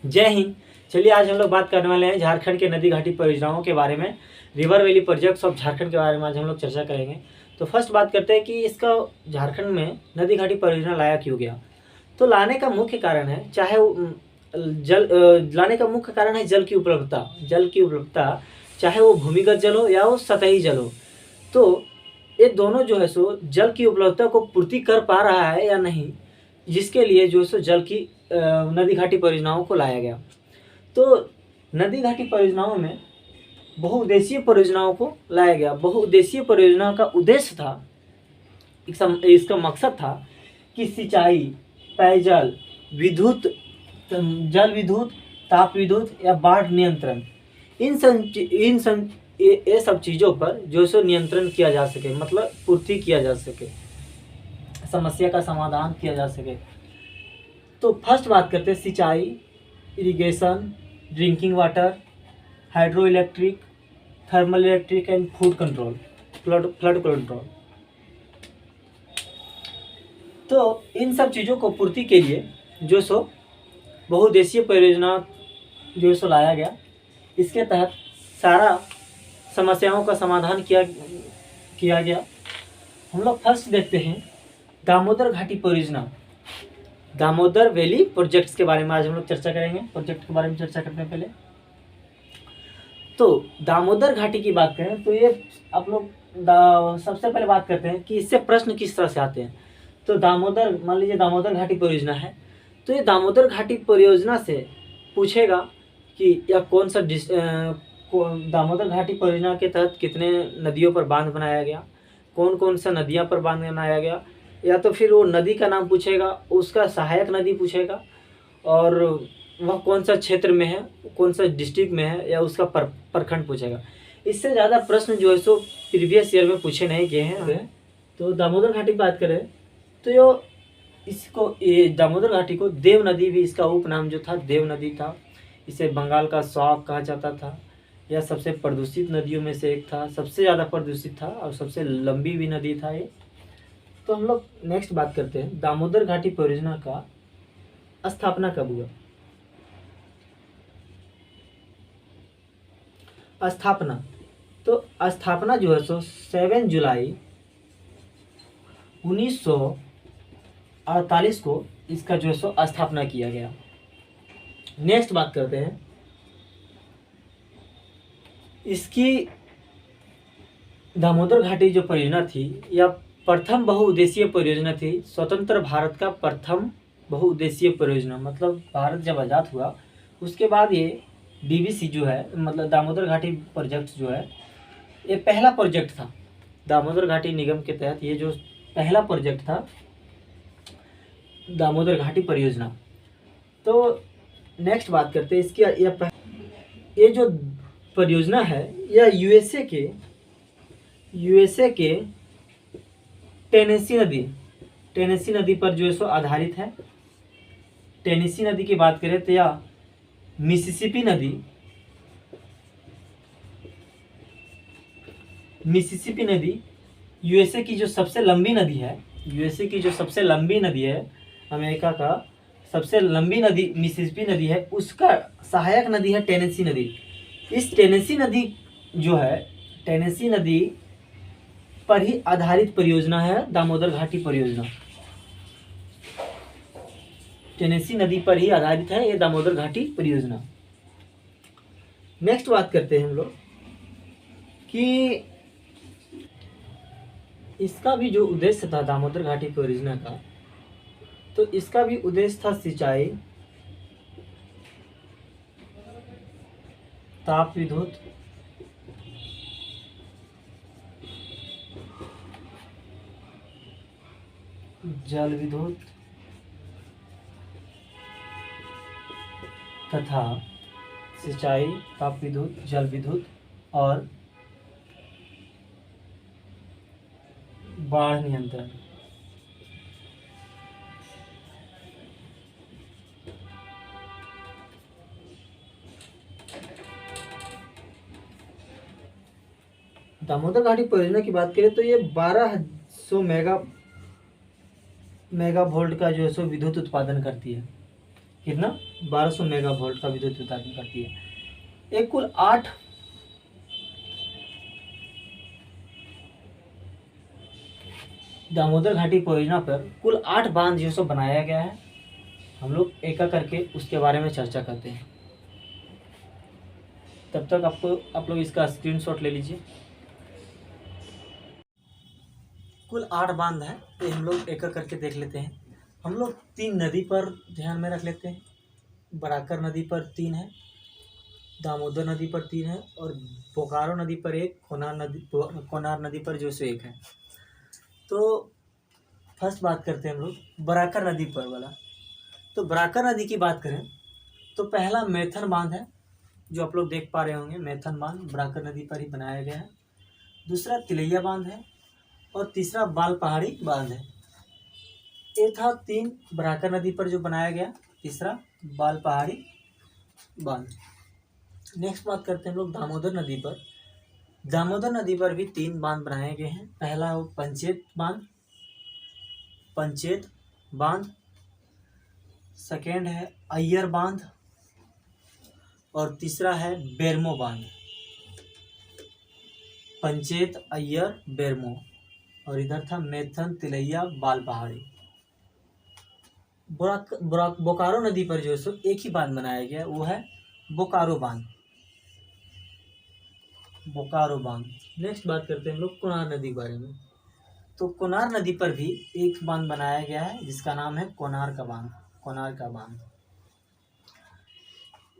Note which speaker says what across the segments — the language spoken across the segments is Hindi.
Speaker 1: जय हिंद। चलिए आज हम लोग बात करने वाले हैं झारखंड के नदी घाटी परियोजनाओं के बारे में। River valley projects of Jharkhand के बारे में आज हम लोग चर्चा करेंगे। तो फर्स्ट बात करते हैं कि इसका झारखंड में नदी घाटी परियोजना लाया क्यों गया। तो लाने का मुख्य कारण है लाने का मुख्य कारण है जल की उपलब्धता। चाहे वो भूमिगत जल हो या वो सतही जल हो। तो ये दोनों जो है सो जल की उपलब्धता को पूर्ति कर पा रहा है या नहीं, जिसके लिए जो है सो जल की नदी घाटी परियोजनाओं को लाया गया। तो नदी घाटी परियोजनाओं में बहुउद्देशीय परियोजनाओं को लाया गया। बहुउद्देशीय परियोजना का उद्देश्य था, इसका मकसद था कि सिंचाई, पेयजल, विद्युत, जल विद्युत, ताप विद्युत या बाढ़ नियंत्रण, ये सब चीज़ों पर जो सो नियंत्रण किया जा सके, मतलब पूर्ति किया जा सके, समस्या का समाधान किया जा सके। तो फर्स्ट बात करते हैं सिंचाई, irrigation, drinking water, hydro electric, thermal electric and food control, flood control. तो इन सब चीज़ों को पूर्ति के लिए जो सो बहुउद्देशीय परियोजना जो सो लाया गया। इसके तहत सारा समस्याओं का समाधान किया गया। हम लोग फर्स्ट देखते हैं दामोदर घाटी परियोजना, दामोदर वैली प्रोजेक्ट्स के बारे में आज हम लोग चर्चा करेंगे। प्रोजेक्ट के बारे में चर्चा करते हैं पहले। तो दामोदर घाटी की बात करें तो ये आप लोग सबसे पहले बात करते हैं कि इससे प्रश्न किस तरह से आते हैं। तो दामोदर, मान लीजिए दामोदर घाटी परियोजना है, तो ये दामोदर घाटी परियोजना से पूछेगा कि या कौन सा दामोदर घाटी परियोजना के तहत कितने नदियों पर बांध बनाया गया, कौन कौन सा नदियाँ पर बांध बनाया गया, या तो फिर वो नदी का नाम पूछेगा, उसका सहायक नदी पूछेगा, और वह कौन सा क्षेत्र में है, कौन सा डिस्ट्रिक्ट में है, या उसका प्रखंड पूछेगा। इससे ज़्यादा प्रश्न जो है सो प्रीवियस ईयर में पूछे नहीं गए हैं। तो दामोदर घाटी की बात करें तो ये दामोदर घाटी को देव नदी भी, इसका उपनाम जो था देव नदी था। इसे बंगाल का शौक कहा जाता था। यह सबसे प्रदूषित नदियों में से एक था, सबसे ज़्यादा प्रदूषित था और सबसे लंबी भी नदी था ये। तो हम लोग नेक्स्ट बात करते हैं दामोदर घाटी परियोजना का स्थापना कब हुआ। स्थापना जो है सो 7 जुलाई 1948 को इसका जो है सो स्थापना किया गया। नेक्स्ट बात करते हैं इसकी दामोदर घाटी जो परियोजना थी, यह प्रथम बहुउद्देशीय परियोजना थी। स्वतंत्र भारत का प्रथम बहुउद्देशीय परियोजना, मतलब भारत जब आज़ाद हुआ उसके बाद ये DVC जो है, मतलब दामोदर घाटी प्रोजेक्ट जो है, ये पहला प्रोजेक्ट था। दामोदर घाटी निगम के तहत ये जो पहला प्रोजेक्ट था दामोदर घाटी परियोजना। तो नेक्स्ट बात करते हैं इसकी। ये जो परियोजना है यह USA के टेनेसी नदी पर जो है सो आधारित है। टेनेसी नदी की बात करें तो यह मिसिसिपी नदी USA की जो सबसे लंबी नदी है, अमेरिका का सबसे लंबी नदी मिसिसिपी नदी है, उसका सहायक नदी है टेनेसी नदी। इस टेनेसी नदी जो है, टेनेसी नदी पर ही आधारित परियोजना है दामोदर घाटी परियोजना। टेनेसी नदी पर ही आधारित है ये दामोदर घाटी परियोजना। नेक्स्ट बात करते हैं हम लोग कि इसका भी जो उद्देश्य था दामोदर घाटी परियोजना का, तो इसका भी उद्देश्य था सिंचाई, ताप विद्युत, जल विद्युत तथा सिंचाई, ताप विद्युत, जल विद्युत और बाढ़ नियंत्रण। दामोदर घाटी परियोजना की बात करें तो ये 1200 मेगा वोल्ट का जो है सो विद्युत उत्पादन करती है। कितना 1200 मेगावोल्ट का विद्युत उत्पादन करती है। एक कुल 8 दामोदर घाटी परियोजना पर कुल 8 बांध जो सो बनाया गया है। हम लोग एक एक करके उसके बारे में चर्चा करते हैं। तब तक आप लोग इसका स्क्रीनशॉट ले लीजिए। कुल 8 बांध है, तो हम लोग एक एक करके देख लेते हैं। हम लोग 3 नदी पर ध्यान में रख लेते हैं। बराकर नदी पर 3 है, दामोदर नदी पर 3 है, और बोकारो नदी पर 1, कोनार नदी पर जो सो 1 है। तो फर्स्ट बात करते हैं हम लोग बराकर नदी पर वाला। तो बराकर नदी की बात करें तो पहला मैथन बांध है, जो आप लोग देख पा रहे होंगे। मैथन बांध बराकर नदी पर ही बनाया गया है। दूसरा तिलैया बांध है, और तीसरा बाल पहाड़ी बांध है। ये था 3 बराकर नदी पर जो बनाया गया, तीसरा बाल पहाड़ी बांध। नेक्स्ट बात करते हैं हम लोग दामोदर नदी पर। दामोदर नदी पर भी 3 बांध बनाए गए हैं। पहला वो पंचेत बांध, सेकेंड है अय्यर बांध, और तीसरा है बेरमो बांध। पंचेत, अय्यर, बेरमो, और इधर था मैथन, तिलैया, बाल पहाड़ी। बोकारो नदी पर जो है सो एक ही बांध बनाया गया, वो है बोकारो बांध। नेक्स्ट बात करते हैं हम लोग कोनार नदी के बारे में। तो कोनार नदी पर भी एक बांध बनाया गया है, जिसका नाम है कोनार का बांध।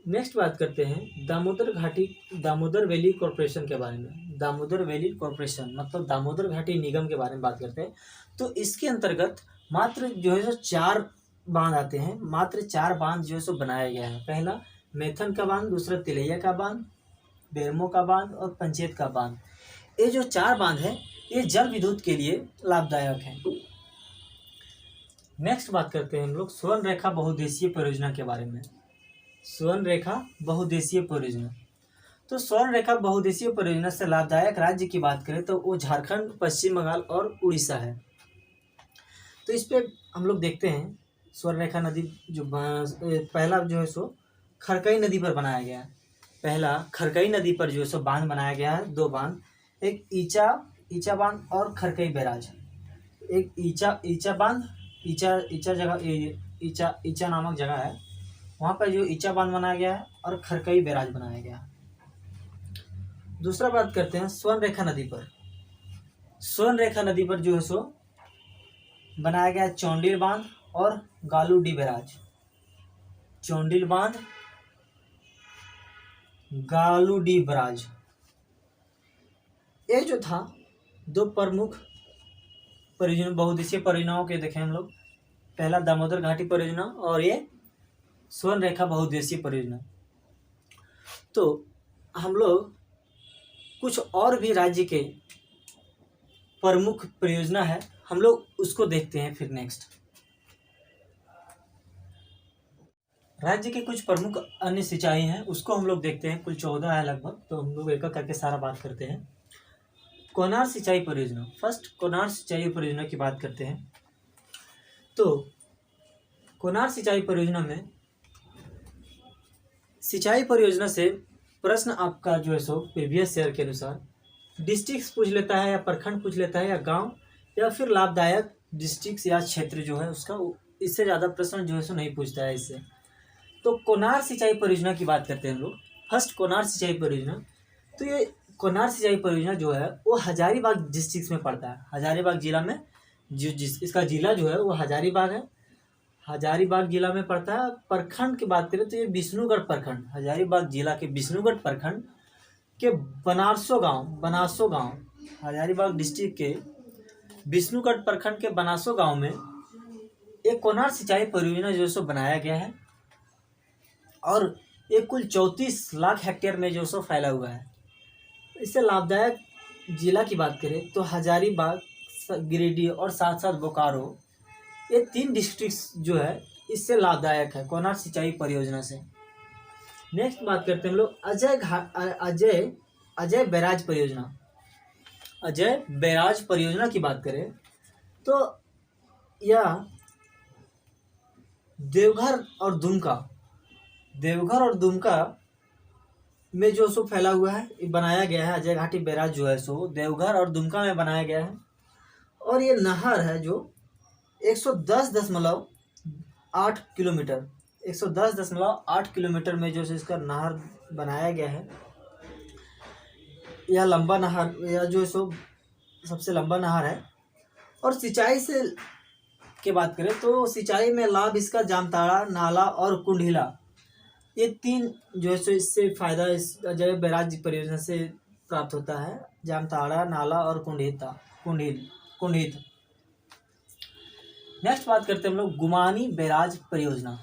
Speaker 1: नेक्स्ट बात करते हैं दामोदर वैली कॉरपोरेशन के बारे में। दामोदर वैली कॉरपोरेशन मतलब दामोदर घाटी निगम के बारे में बात करते हैं। तो इसके अंतर्गत मात्र जो है सो 4 बांध आते हैं। मात्र 4 बांध जो है सो बनाया गया है। पहला मैथन का बांध, दूसरा तिलैया का बांध, बेरमो का बांध, और पंचेत का बांध। ये जो 4 बांध है, ये जल विद्युत के लिए लाभदायक है। नेक्स्ट बात करते हैं हम लोग स्वर्ण रेखा बहुउद्देशीय परियोजना के बारे में। स्वर्ण रेखा बहुउद्देशीय परियोजना। तो स्वर्ण रेखा बहुउद्देशीय परियोजना से लाभदायक राज्य की बात करें तो वो झारखंड, पश्चिम बंगाल और उड़ीसा है। तो इस पे हम लोग देखते हैं स्वर्ण रेखा नदी जो पहला जो है सो खरकई नदी पर बनाया गया है। पहला खरकई नदी पर जो है सो बांध बनाया गया है, 2 बांध, एक ईचा बांध और खरकई बैराज। एक ईचा बांध, ईचा जगह ईचा नामक जगह है, वहाँ पर जो ईचा बांध बनाया गया है, और खरकई बैराज बनाया गया है। दूसरा बात करते हैं स्वर्ण रेखा नदी पर। स्वर्ण रेखा नदी पर जो है सो बनाया गया चौंडिल बांध और गालूडी बैराज। चौंडिल बांध, गालूडी बैराज। ये जो था 2 प्रमुख परियोजना बहुउद्देशीय परियोजनाओं के देखें हम लोग। पहला दामोदर घाटी परियोजना और ये स्वर्ण रेखा बहुउद्देशीय परियोजना। तो हम लोग कुछ और भी राज्य के प्रमुख परियोजना है, हम लोग उसको देखते हैं फिर नेक्स्ट। राज्य के कुछ प्रमुख अन्य सिंचाई हैं, उसको हम लोग देखते हैं। कुल 14 है लगभग, तो हम लोग एक एक करके सारा बात करते हैं। कोनार सिंचाई परियोजना। फर्स्ट कोनार सिंचाई परियोजना की बात करते हैं। तो कोनार सिंचाई परियोजना में सिंचाई परियोजना से प्रश्न आपका जो है सो प्रीवियस ईयर के अनुसार डिस्ट्रिक्ट पूछ लेता है, या प्रखंड पूछ लेता है, या गांव, या फिर लाभदायक डिस्ट्रिक्ट या क्षेत्र जो है उसका। इससे ज़्यादा प्रश्न जो है सो नहीं पूछता है इससे। तो कोनार सिंचाई परियोजना की बात करते हैं हम लोग। फर्स्ट कोनार सिंचाई परियोजना। तो ये कोनार सिंचाई परियोजना जो है वो हजारीबाग डिस्ट्रिक्ट में पड़ता है। हजारीबाग जिला में इसका जिला जो है वो हजारीबाग है। हजारीबाग जिला में पड़ता है। प्रखंड की बात करें तो ये विष्णुगढ़ प्रखंड, हजारीबाग जिला के विष्णुगढ़ प्रखंड के बनासो गांव, हजारीबाग डिस्ट्रिक्ट के विष्णुगढ़ प्रखंड के बनासो गांव में एक कोनार सिंचाई परियोजना जो सो बनाया गया है, और ये कुल 34 लाख हेक्टेयर में जो सो फैला हुआ है। इससे लाभदायक जिला की बात करें तो हजारीबाग, गिरिडीह और साथ साथ बोकारो, ये 3 डिस्ट्रिक्ट जो है इससे लाभदायक है कोनार सिंचाई परियोजना से। नेक्स्ट बात करते हैं हम लोग अजय बैराज परियोजना। अजय बैराज परियोजना की बात करें तो यह देवघर और दुमका, देवघर और दुमका में जो सो फैला हुआ है, ये बनाया गया है। अजय घाटी बैराज जो है सो देवघर और दुमका में बनाया गया है। और ये नहर है जो 110.8 किलोमीटर, 110.8 किलोमीटर में जो है इसका नहर बनाया गया है। यह लंबा नहर, यह जो सो सबसे लंबा नहर है। और सिंचाई से की बात करें तो सिंचाई में लाभ इसका जामताड़ा, नाला और कुंडहिला, ये तीन जो है सो इससे फायदा इस अजय बैराज परियोजना से प्राप्त होता है। जामताड़ा, नाला और कुंडहित। नेक्स्ट बात करते हैं हम लोग गुमानी बैराज परियोजना।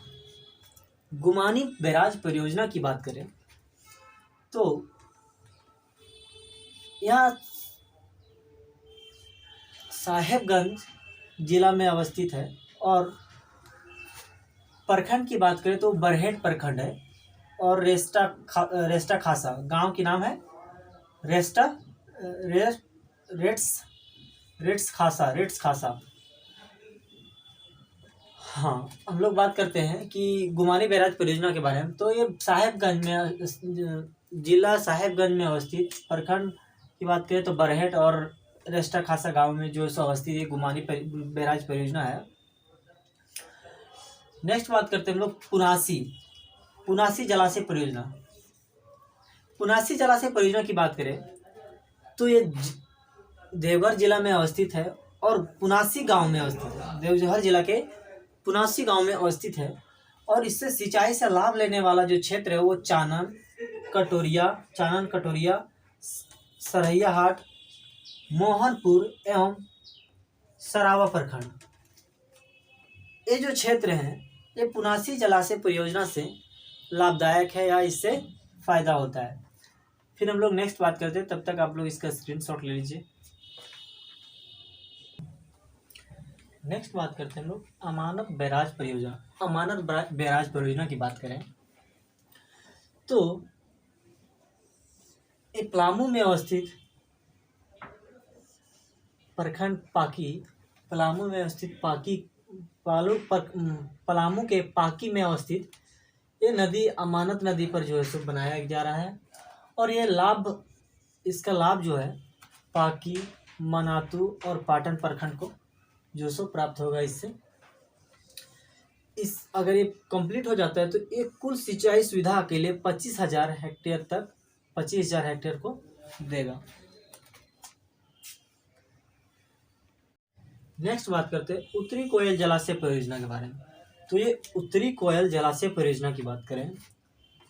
Speaker 1: गुमानी बैराज परियोजना की बात करें तो यह साहेबगंज जिला में अवस्थित है। और प्रखंड की बात करें तो बरहेट प्रखंड है। और रेस्टा खासा गांव की नाम है रेट्स खासा। हाँ, हम लोग बात करते हैं कि गुमानी बैराज परियोजना के बारे में। तो ये साहेबगंज में, जिला साहेबगंज में अवस्थित, प्रखंड की बात करें तो बरहेट और रेस्टा खासा गांव में जो सो अवस्थित ये गुमानी बैराज परियोजना है। नेक्स्ट बात करते हैं हम लोग पुनासी जलाशय परियोजना। पुनासी जलाशय परियोजना की बात करें तो ये देवघर जिला में अवस्थित है और पुनासी गांव में अवस्थित है। देवघर जिला के पुनासी गांव में अवस्थित है। और इससे सिंचाई से लाभ लेने वाला जो क्षेत्र है वो चानन कटोरिया, सरैया हाट, मोहनपुर एवं सरावा प्रखंड, ये जो क्षेत्र हैं ये पुनासी जलाशय परियोजना से लाभदायक है या इससे फायदा होता है। फिर हम लोग नेक्स्ट बात करते हैं, तब तक आप लोग इसका स्क्रीनशॉट ले लीजिए। नेक्स्ट बात करते हैं हम लोग अमानत बैराज परियोजना की बात करें तो ये पलामू में अवस्थित प्रखंड पलामू में अवस्थित पलामू के पाकी में अवस्थित ये नदी अमानत नदी पर जो है सो बनाया जा रहा है। और ये इसका लाभ जो है पाकी, मनातू और पाटन प्रखंड को जो सो प्राप्त होगा। इससे अगर ये कंप्लीट हो जाता है तो एक कुल सिंचाई सुविधा के लिए 25,000 हेक्टेयर को देगा। नेक्स्ट बात करते हैं उत्तरी कोयल जलाशय परियोजना के बारे में। तो ये उत्तरी कोयल जलाशय परियोजना की बात करें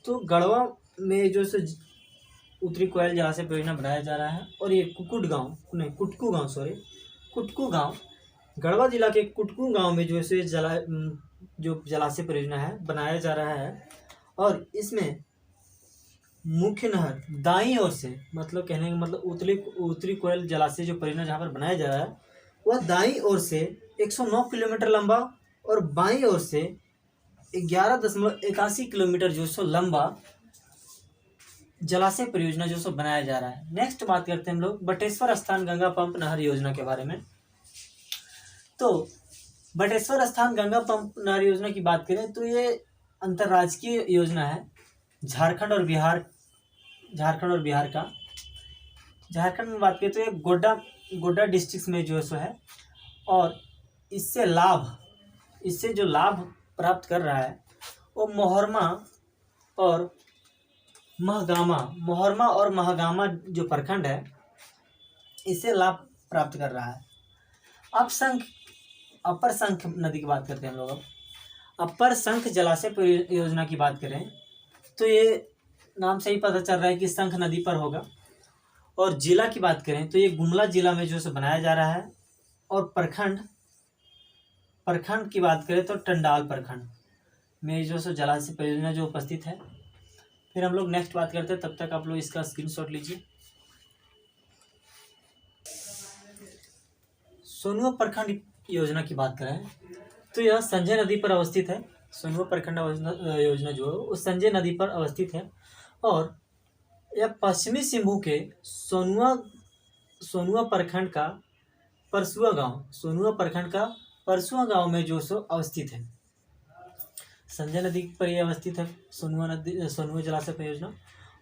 Speaker 1: तो गढ़वा में जो से उत्तरी कोयल जलाशय परियोजना बनाया जा रहा है। और ये कुटकू गांव गढ़वा जिला के कुटकू गांव में जो है जो जलाशय परियोजना है बनाया जा रहा है। और इसमें मुख्य नहर दाईं ओर से, मतलब कहने का मतलब उत्तरी कोयल जलाशय जो परियोजना जहाँ पर बनाया जा रहा है वह दाईं ओर से 109 किलोमीटर लंबा और बाईं ओर से 11.81 किलोमीटर जो सो लंबा जलाशय परियोजना जो सो बनाया जा रहा है। नेक्स्ट बात करते हैं हम लोग बटेश्वर स्थान गंगा पंप नहर योजना के बारे में। तो बटेश्वर स्थान गंगा पंप नहर योजना की बात करें तो ये अंतर्राज्यीय योजना है। झारखंड और बिहार का। झारखंड में बात करें तो ये गोड्डा डिस्ट्रिक्ट में जो सो है। और इससे जो लाभ प्राप्त कर रहा है वो मोहरमा और महगामा जो प्रखंड है इससे लाभ प्राप्त कर रहा है। अपर शंख नदी की बात करते हैं हम लोग। अब अपर शंख जलाशय परियोजना की बात करें तो ये नाम से ही पता चल रहा है कि शंख नदी पर होगा। और जिला की बात करें तो ये गुमला जिला में जो से बनाया जा रहा है। और प्रखंड की बात करें तो टंडाल प्रखंड में जो सो जलाशय परियोजना जो उपस्थित है। फिर हम लोग नेक्स्ट बात करते हैं, तब तक आप लोग इसका स्क्रीनशॉट लीजिए। सोनुआ प्रखंड योजना की बात करें तो यह संजय नदी पर अवस्थित है। सोनुआ प्रखंड योजना जो है वो संजय नदी पर अवस्थित है। और यह पश्चिमी सिंहभूम के सोनुआ प्रखंड का परसुआ गांव में जो सो अवस्थित है। संजय नदी पर यह अवस्थित है, सोनुआ जलाशय परियोजना।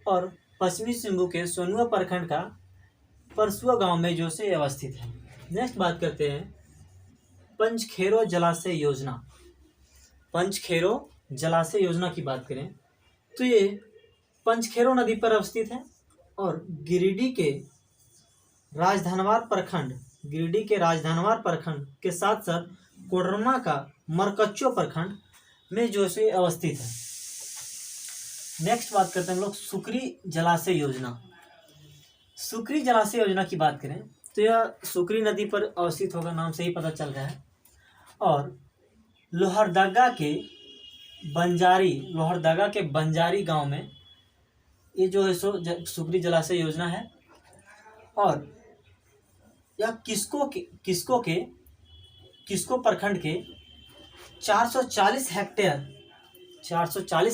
Speaker 1: और पश्चिमी सिंहभूम के सोनुआ प्रखंड का परसुआ गांव में जो से अवस्थित है। नेक्स्ट बात करते हैं पंचखेरो जलाशय योजना। पंचखेरो जलाशय योजना की बात करें तो ये पंचखेरो नदी पर अवस्थित है और गिरिडीह के राजधनवार प्रखंड के साथ साथ कोडरमा का मरकच्चो प्रखंड में जो से अवस्थित है। नेक्स्ट बात करते हैं हम लोग सुकरी जलाशय योजना। सुकरी जलाशय योजना की बात करें तो यह सुकरी नदी पर अवस्थित होगा, नाम से ही पता चल रहा है। और लोहरदगा के बंजारी गांव में ये जो है सुकरी जलाशय योजना है। और यह किस्को प्रखंड के 440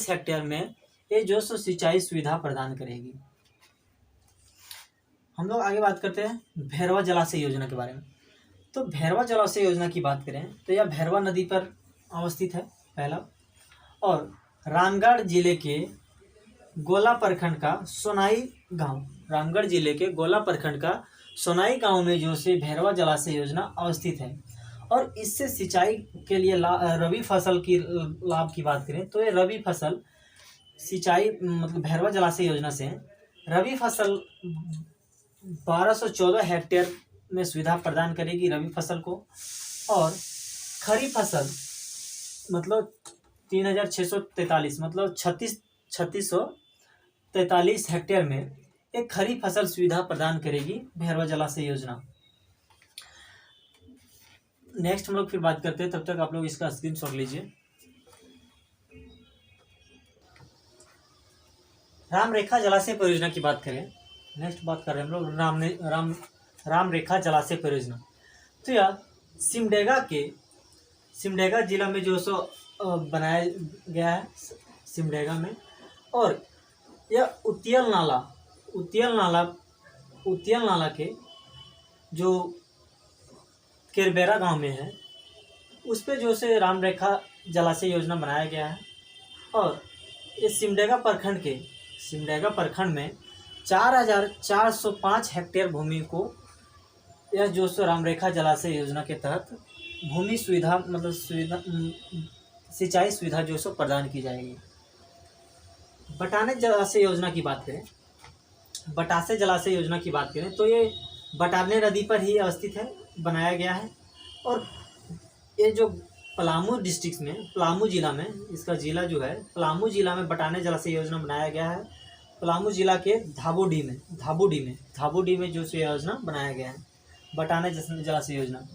Speaker 1: हेक्टेयर में ये जो सिंचाई सुविधा प्रदान करेगी। हम लोग आगे बात करते हैं भैरवा जलाशय योजना के बारे में। तो भैरवा जलाशय योजना की बात करें तो यह भैरवा नदी पर अवस्थित है पहला। और रामगढ़ जिले के गोला प्रखंड का सोनाई गांव में जो से भैरवा जलाशय योजना अवस्थित है। और इससे सिंचाई के लिए रबी फसल की लाभ की बात करें तो ये रबी फसल सिंचाई मतलब भैरवा जलाशय योजना से रबी फसल 1214 हेक्टेयर में सुविधा प्रदान करेगी रबी फसल को। और खरीफ फसल मतलब 3643 मतलब 3643 हेक्टेयर में एक खरीफ फसल सुविधा प्रदान करेगी भैरवा जलाशय योजना। नेक्स्ट हम लोग फिर बात करते हैं, तब तक आप लोग इसका स्क्रीनशॉट लीजिए। राम रेखा जलाशय परियोजना की बात करें, नेक्स्ट बात कर रहे हैं हम लोग राम रेखा जलाशय परियोजना। तो यह सिमडेगा जिला में जो बनाया गया है सिमडेगा में। और यह उतियल नाला के जो केरबेरा गांव में है उस पे जो से राम रेखा जलाशय योजना बनाया गया है। और इस सिमडेगा प्रखंड में 4405 हेक्टेयर भूमि को यह जो राम रेखा जलाशय योजना के तहत भूमि सुविधा मतलब सिंचाई सुविधा जो प्रदान की जाएगी। बटाने जलाशय योजना की बात करें, बटासे जलाशय योजना की बात करें तो ये बटाने नदी पर ही अवस्थित है, बनाया गया है। और ये जो पलामू डिस्ट्रिक्ट में पलामू जिला में इसका जिला जो है पलामू जिला में बटाने जलाशय योजना बनाया गया है। पलामू जिला के धाबूडी में जो योजना बनाया गया है बटाने जलाशय योजना।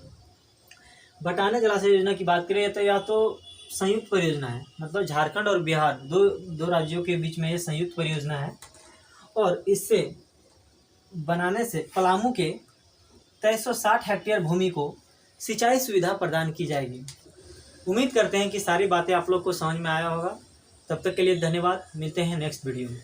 Speaker 1: बटाने जलाशय योजना की बात करें तो या तो संयुक्त परियोजना है, मतलब झारखंड और बिहार दो राज्यों के बीच में ये संयुक्त परियोजना है। और इससे बनाने से पलामू के 360 हेक्टेयर भूमि को सिंचाई सुविधा प्रदान की जाएगी। उम्मीद करते हैं कि सारी बातें आप लोग को समझ में आया होगा। तब तक के लिए धन्यवाद, मिलते हैं नेक्स्ट वीडियो में।